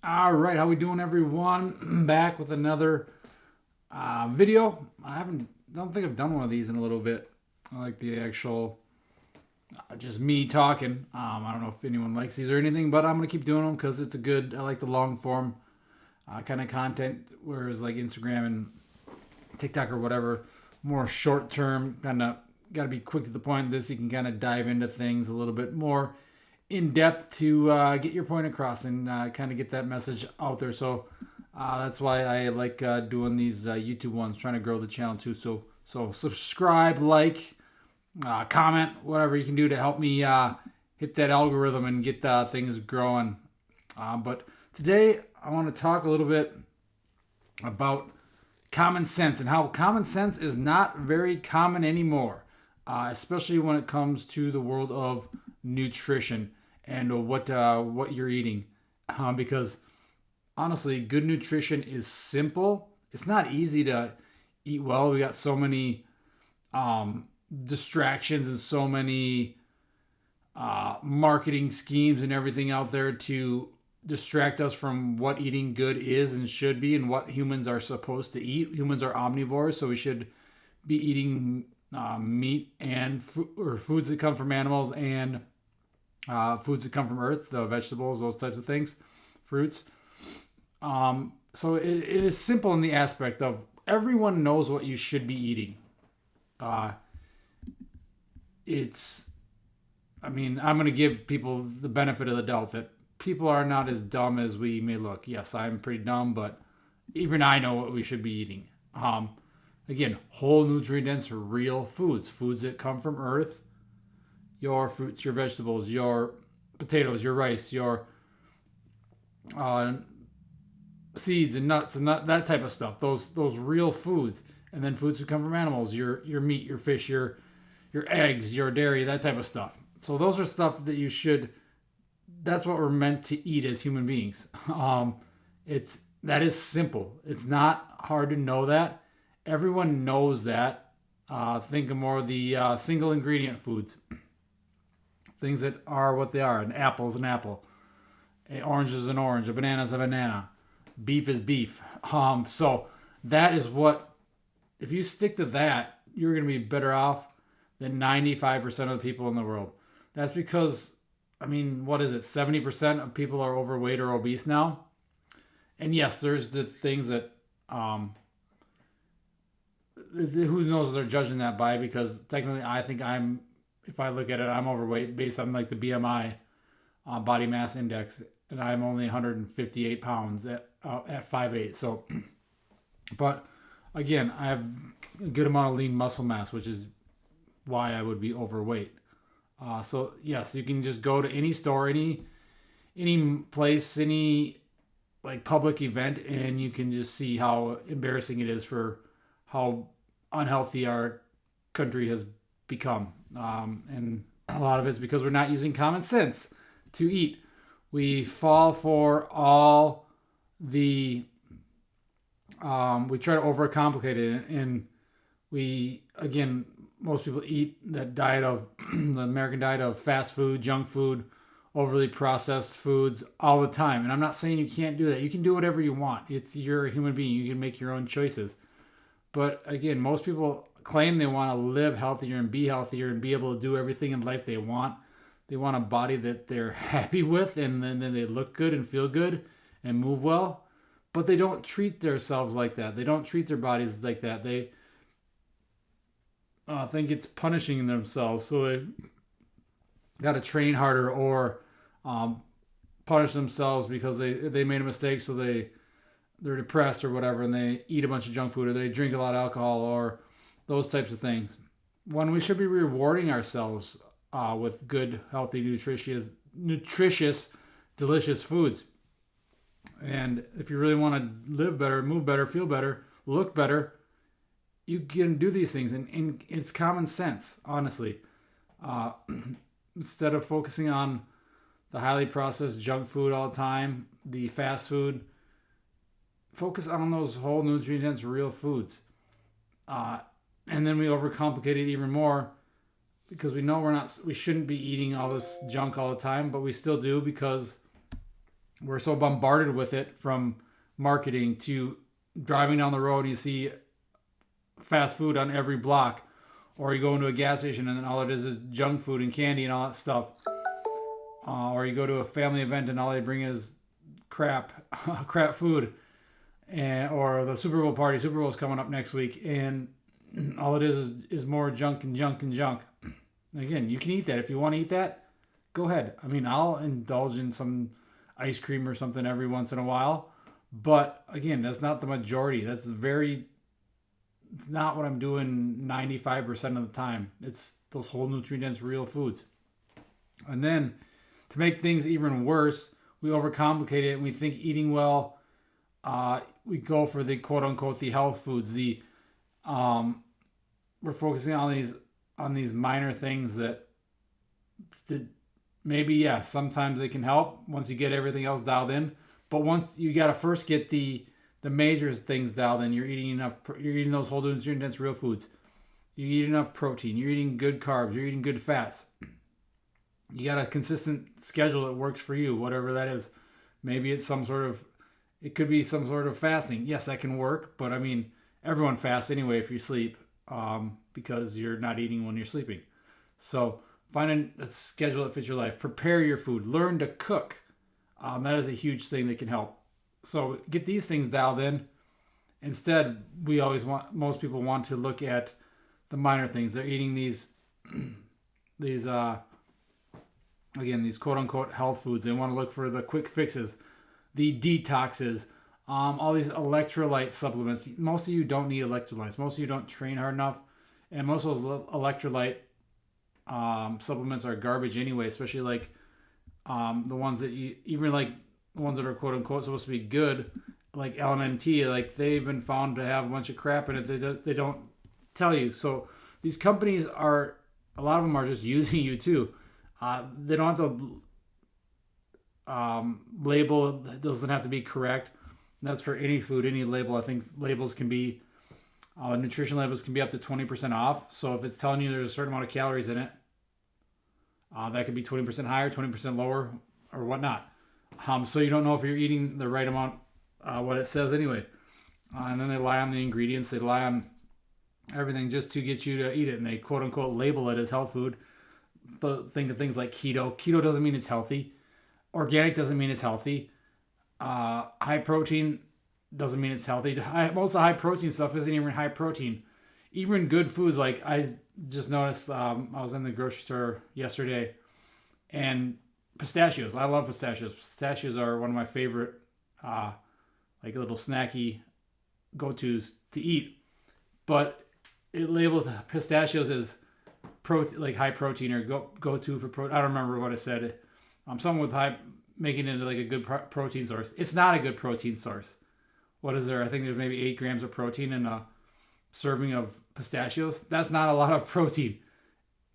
All right, how we doing, everyone? Back with another video. Don't think I've done one of these in a little bit. I like the actual, just me talking. I don't know if anyone likes these or anything, but I'm gonna keep doing them because it's a good. I like the long form kind of content, whereas like Instagram and TikTok or whatever, more short term, kind of got to be quick to the point. This you can kind of dive into things a little bit more in depth to get your point across and kind of get that message out there. So that's why I like doing these YouTube ones, trying to grow the channel too. So subscribe, like, comment, whatever you can do to help me hit that algorithm and get things growing. But today I want to talk a little bit about common sense and how common sense is not very common anymore, especially when it comes to the world of nutrition and what you're eating. Because honestly, good nutrition is simple. It's not easy to eat well. We got so many distractions and so many marketing schemes and everything out there to distract us from what eating good is and should be and what humans are supposed to eat. Humans are omnivores, so we should be eating meat and or foods that come from animals and foods that come from earth, the vegetables, those types of things, fruits. So it is simple in the aspect of everyone knows what you should be eating. Uh, it's, I mean, I'm going to give people the benefit of the doubt that people are not as dumb as we may look. Yes, I'm pretty dumb, but even I know what we should be eating. Again, whole nutrient dense, real foods, foods that come from earth, your fruits, your vegetables, your potatoes, your rice, your uh, seeds and nuts and that type of stuff. Those real foods, and then foods that come from animals, your meat, your fish, your eggs, your dairy, that type of stuff. So those are stuff that you should. That's what we're meant to eat as human beings. It's that is simple. It's not hard to know that. Everyone knows that. Think of more of the single ingredient foods, things that are what they are. An apple is an apple. An orange is an orange. A banana is a banana. Beef is beef. So that is what. If you stick to that, you're going to be better off than 95% of the people in the world. That's because, I mean, what is it? 70% of people are overweight or obese now. And yes, there's the things that who knows what they're judging that by, because technically I think if I look at it, I'm overweight based on like the BMI, body mass index, and I'm only 158 pounds at 5'8". So, but again, I have a good amount of lean muscle mass, which is why I would be overweight. So yes, you can just go to any store, any place, any like public event, and you can just see how embarrassing it is for how unhealthy our country has become. And a lot of it's because we're not using common sense to eat. We fall for all the we try to overcomplicate it, and we again most people eat that diet of the American diet of fast food, junk food, overly processed foods all the time. And I'm not saying you can't do that. You can do whatever you want. You're a human being. You can make your own choices. But again, most people claim they want to live healthier and be healthier and be able to do everything in life they want. They want a body that they're happy with, and then they look good and feel good and move well. But they don't treat themselves like that. They don't treat their bodies like that. They think it's punishing themselves, so they got to train harder or punish themselves because they made a mistake, so they're depressed or whatever, and they eat a bunch of junk food or they drink a lot of alcohol or those types of things. When we should be rewarding ourselves with good, healthy, nutritious, delicious foods. And if you really want to live better, move better, feel better, look better, you can do these things, and it's common sense, honestly. Uh, Instead of focusing on the highly processed junk food all the time, the fast food, focus on those whole nutrient dense real foods. Uh, and then we overcomplicate it even more because we know we shouldn't be eating all this junk all the time, but we still do because We're so bombarded with it, from marketing to driving down the road. You see fast food on every block, or you go into a gas station and all it is junk food and candy and all that stuff. Or you go to a family event and all they bring is crap, crap food. And or the Super Bowl party. Super Bowl's coming up next week, and all it is more junk and junk and junk. Again, you can eat that if you want to eat that. Go ahead. I mean, I'll indulge in some ice cream or something every once in a while, but again, that's not the majority. It's not what I'm doing 95% of the time. It's those whole nutrient-dense real foods. And then to make things even worse, we overcomplicate it and we think eating well. We go for the quote unquote the health foods. We're focusing on these minor things that maybe, yeah, sometimes they can help once you get everything else dialed in. But once you got to first get the major things dialed in, you're eating those whole nutrient dense real foods. You eat enough protein. You're eating good carbs. You're eating good fats. You got a consistent schedule that works for you, whatever that is. Maybe it's it could be some sort of fasting. Yes, that can work, but I mean, everyone fasts anyway if you sleep, because you're not eating when you're sleeping. So find a schedule that fits your life. Prepare your food. Learn to cook. That is a huge thing that can help. So get these things dialed in. Instead, most people want to look at the minor things. They're eating these quote unquote health foods. They want to look for the quick fixes, the detoxes, all these electrolyte supplements. Most of you don't need electrolytes. Most of you don't train hard enough. And most of those electrolyte supplements are garbage anyway, especially like the ones that are quote unquote supposed to be good, like LMNT, like they've been found to have a bunch of crap in it. They don't tell you. So these companies a lot of them are just using you too. They don't have to label. It doesn't have to be correct. That's for any food, any label. I think labels can be, nutrition labels can be up to 20% off. So if it's telling you there's a certain amount of calories in it, that could be 20% higher, 20% lower, or whatnot. So you don't know if you're eating the right amount, what it says anyway. And then they lie on the ingredients. They lie on everything just to get you to eat it. And they quote unquote label it as health food. Think of things like keto. Keto doesn't mean it's healthy. Organic doesn't mean it's healthy. High protein doesn't mean it's healthy. Most of the high protein stuff isn't even high protein. Even good foods, like I just noticed, I was in the grocery store yesterday, and pistachios. I love pistachios. Pistachios are one of my favorite, like little snacky go-tos to eat. But it labeled pistachios as protein, like high protein, or go-to for protein. I don't remember what it said. Someone with high, making it into like a good protein source. It's not a good protein source. What is there? I think there's maybe 8 grams of protein in a serving of pistachios. That's not a lot of protein.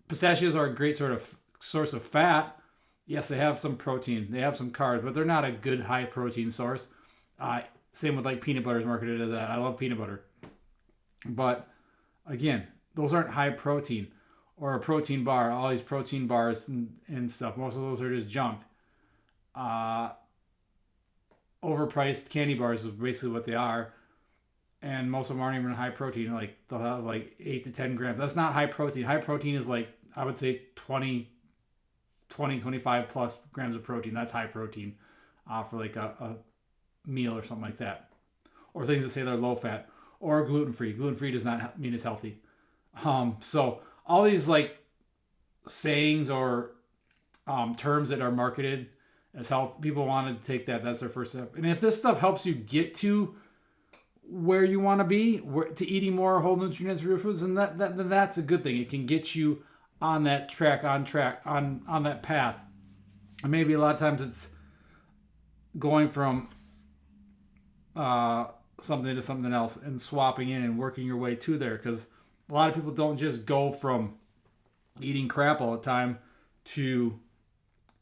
Pistachios are a great sort of source of fat. Yes, they have some protein. They have some carbs, but they're not a good high protein source. Same with like peanut butter is marketed as that. I love peanut butter. But again, those aren't high protein. Or a protein bar, all these protein bars and stuff. Most of those are just junk. Overpriced candy bars is basically what they are. And most of them aren't even high protein. Like they'll have like 8 to 10 grams. That's not high protein. High protein is like, I would say 25 plus grams of protein. That's high protein for like a meal or something like that. Or things that say they're low fat. Or gluten-free. Gluten-free does not mean it's healthy. So all these like sayings or terms that are marketed as health, people want to take that. That's their first step. And if this stuff helps you get to where you want to be, to eating more whole nutrient real foods, then that's a good thing. It can get you on that track, on that path. And maybe a lot of times it's going from something to something else and swapping in and working your way to there, because a lot of people don't just go from eating crap all the time to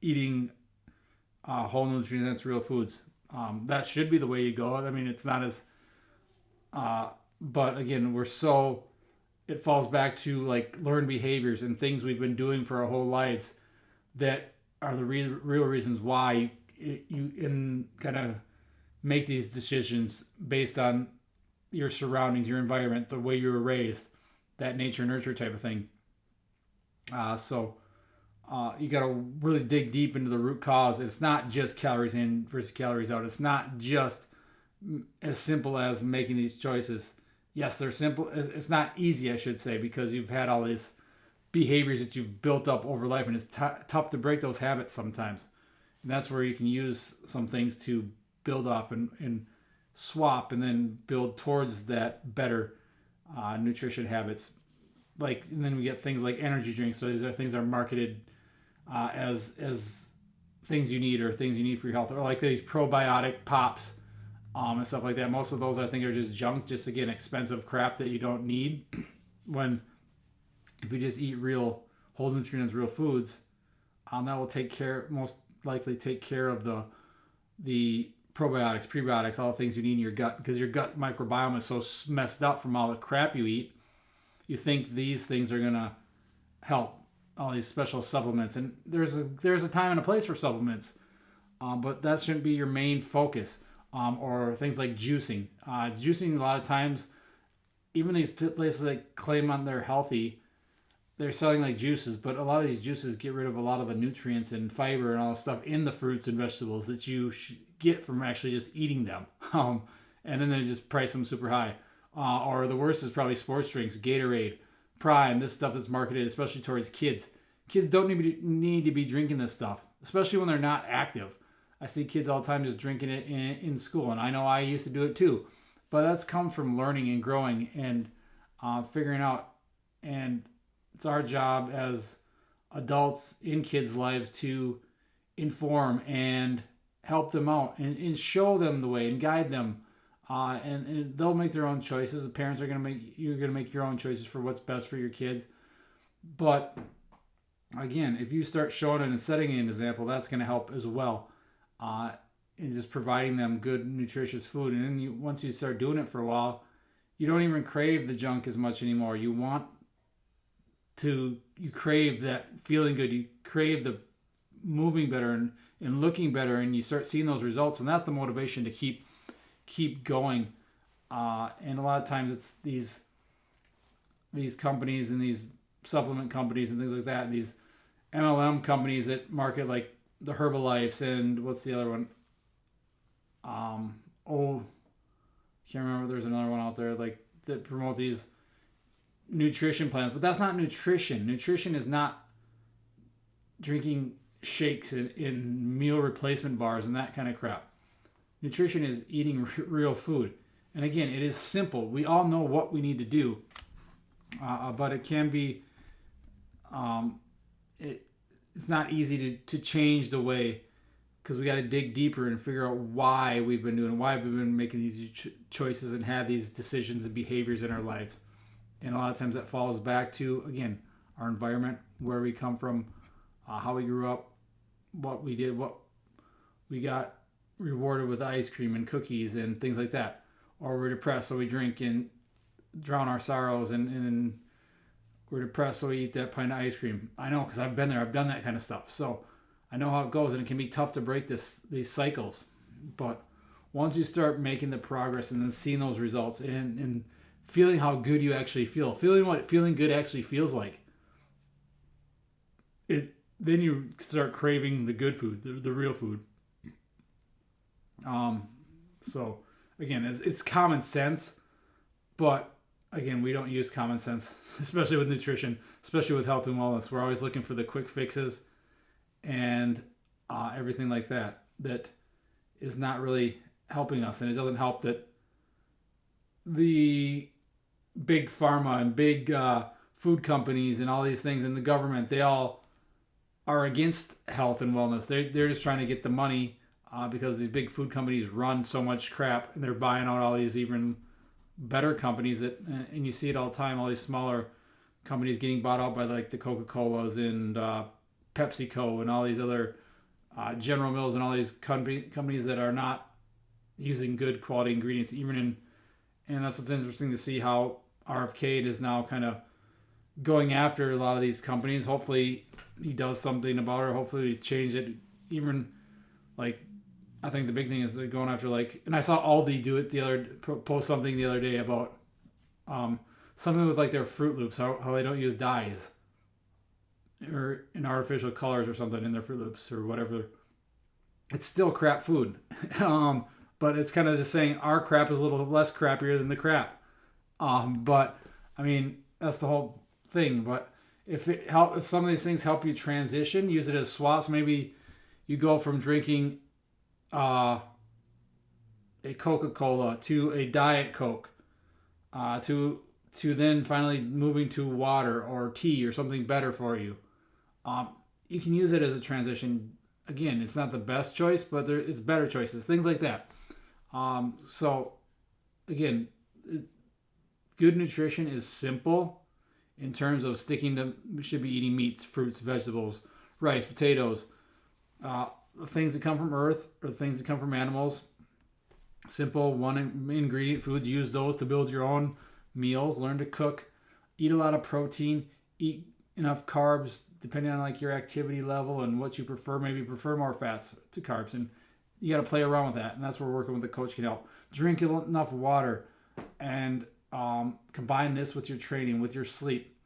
eating whole nutrient real foods. That should be the way you go. I mean, it's not as but again, it falls back to like learned behaviors and things we've been doing for our whole lives that are the real reasons why you can kind of make these decisions based on your surroundings, your environment, the way you were raised, that nature nurture type of thing. So you got to really dig deep into the root cause. It's not just calories in versus calories out. It's not just as simple as making these choices. Yes, they're simple. It's not easy, I should say, because you've had all these behaviors that you've built up over life, and it's tough to break those habits sometimes. And that's where you can use some things to build off and swap, and then build towards that better nutrition habits. Like, and then we get things like energy drinks. So these are things that are marketed as things you need, or things you need for your health, or like these probiotic pops and stuff like that. Most of those I think are just junk, just again expensive crap that you don't need. When if you just eat real whole nutrients, real foods, that will most likely take care of the probiotics, prebiotics, all the things you need in your gut, because your gut microbiome is so messed up from all the crap you eat. You think these things are gonna help, all these special supplements, and there's a time and a place for supplements, but that shouldn't be your main focus. Or things like juicing. Juicing, a lot of times, even these places that claim on they're healthy, they're selling like juices, but a lot of these juices get rid of a lot of the nutrients and fiber and all the stuff in the fruits and vegetables that you get from actually just eating them. And then they just price them super high. Or the worst is probably sports drinks, Gatorade, Prime, this stuff is marketed especially towards kids. Kids don't need to be drinking this stuff, especially when they're not active. I see kids all the time just drinking it in school, and I know I used to do it too. But that's come from learning and growing and figuring out. And it's our job as adults in kids' lives to inform and help them out and show them the way and guide them. And they'll make their own choices. The parents are you're gonna make your own choices for what's best for your kids. But again, if you start showing it and setting an example, that's gonna help as well. And just providing them good, nutritious food. And then once you start doing it for a while, you don't even crave the junk as much anymore. You crave that feeling good. You crave the moving better and looking better, and you start seeing those results. And that's the motivation to keep going. And a lot of times it's these companies and these supplement companies and things like that, and these MLM companies that market like the Herbalifes and what's the other one? Can't remember. There's another one out there like that promote these nutrition plans, but that's not nutrition. Nutrition is not drinking shakes in meal replacement bars and that kind of crap. Nutrition is eating real food. And again, it is simple. We all know what we need to do, but it can be it's not easy to change the way, because we got to dig deeper and figure out why we've been making these choices and have these decisions and behaviors in our lives. And a lot of times that falls back to, again, our environment, where we come from, how we grew up, what we did, what we got rewarded with ice cream and cookies and things like that. Or we're depressed, so we drink and drown our sorrows, and we're depressed, so we eat that pint of ice cream. I know, because I've been there. I've done that kind of stuff. So I know how it goes, and it can be tough to break these cycles. But once you start making the progress and then seeing those results and feeling how good you actually feel, feeling what feeling good actually feels like, then you start craving the good food, the real food. So again, it's common sense, but again, we don't use common sense, especially with nutrition, especially with health and wellness. We're always looking for the quick fixes and everything like that is not really helping us. And it doesn't help that the big pharma and big food companies and all these things and the government, they all are against health and wellness. They're just trying to get the money because these big food companies run so much crap, and they're buying out all these even better companies and you see it all the time, all these smaller companies getting bought out by like the Coca-Colas and PepsiCo and all these other General Mills and all these companies that are not using good quality ingredients and that's what's interesting to see how RFK is now kind of going after a lot of these companies. Hopefully he does something about it. Hopefully he changed it. Even like I think the big thing is they're going after like, and I saw Aldi do it post something the other day about something with like their Fruit Loops, how they don't use dyes or in artificial colors or something in their Fruit Loops or whatever. It's still crap food. But it's kind of just saying our crap is a little less crappier than the crap. But I mean, that's the whole thing. But if some of these things help you transition, use it as swaps. Maybe you go from drinking a Coca-Cola to a Diet Coke, to then finally moving to water or tea or something better for you. You can use it as a transition. Again, it's not the best choice, but there is better choices. Things like that. So, again, good nutrition is simple in terms of sticking to. We should be eating meats, fruits, vegetables, rice, potatoes, things that come from earth or things that come from animals. Simple one ingredient foods. Use those to build your own meals. Learn to cook. Eat a lot of protein. Eat enough carbs depending on like your activity level and what you prefer. Maybe you prefer more fats to carbs, and you got to play around with that. And that's where working with the coach can help. Drink enough water, and combine this with your training, with your sleep.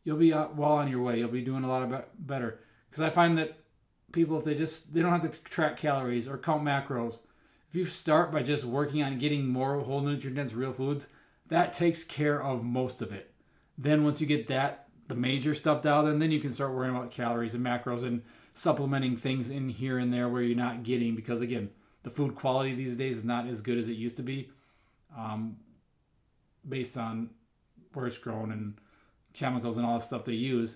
You'll be well on your way. You'll be doing a lot of better. Because I find that people, if they don't have to track calories or count macros. If you start by just working on getting more whole nutrient-dense real foods, that takes care of most of it. Then once you get the major stuff dialed in, then you can start worrying about calories and macros and supplementing things in here and there where you're not getting, because again, the food quality these days is not as good as it used to be, based on where it's grown and chemicals and all the stuff they use.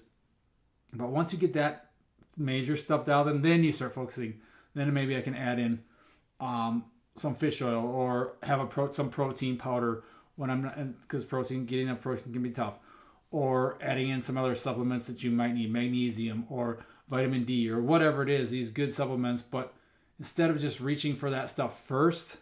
But once you get that major stuff dialed in, then you start focusing. Then maybe I can add in some fish oil or have some protein powder when I'm not, because getting enough protein can be tough, or adding in some other supplements that you might need, magnesium or vitamin D or whatever it is, these good supplements. But instead of just reaching for that stuff first,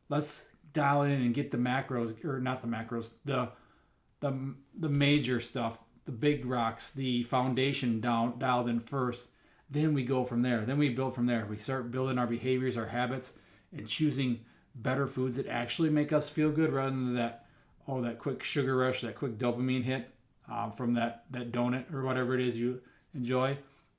let's dial in and get the macros, or not the macros, the major stuff, the big rocks, the foundation dialed in first. Then we go from there. Then we build from there. We start building our behaviors, our habits, and choosing better foods that actually make us feel good, rather than that quick sugar rush, that quick dopamine hit from that donut or whatever it is you enjoy.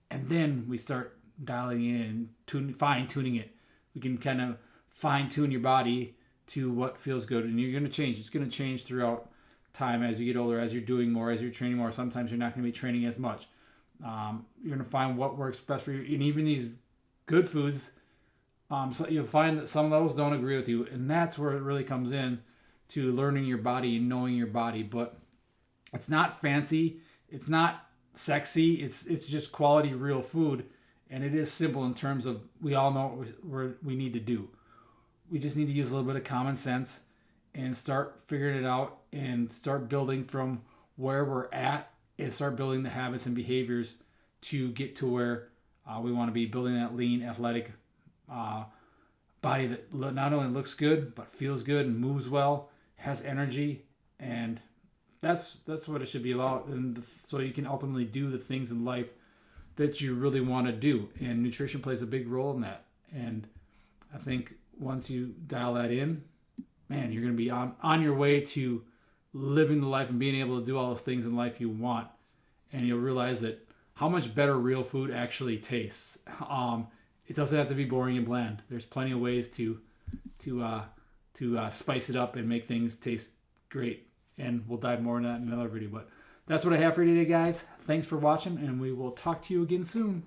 And then we start dialing in and fine-tuning it. We can kind of fine-tune your body to what feels good. And you're going to change. It's going to change throughout time as you get older, as you're doing more, as you're training more. Sometimes you're not going to be training as much. You're going to find what works best for you. And even these good foods, so you'll find that some of those don't agree with you. And that's where it really comes in to learning your body and knowing your body. But it's not fancy. It's not sexy. It's just quality, real food. And it is simple in terms of, we all know what we need to do. We just need to use a little bit of common sense and start figuring it out and start building from where we're at, and start building the habits and behaviors to get to where we want to be, building that lean, athletic body that not only looks good, but feels good and moves well, has energy. And that's what it should be about. And so you can ultimately do the things in life that you really want to do. And nutrition plays a big role in that. And I think once you dial that in, man, you're going to be on your way to living the life and being able to do all those things in life you want. And you'll realize that how much better real food actually tastes. It doesn't have to be boring and bland. There's plenty of ways to spice it up and make things taste great. And we'll dive more into that in another video. But that's what I have for you today, guys. Thanks for watching, and we will talk to you again soon.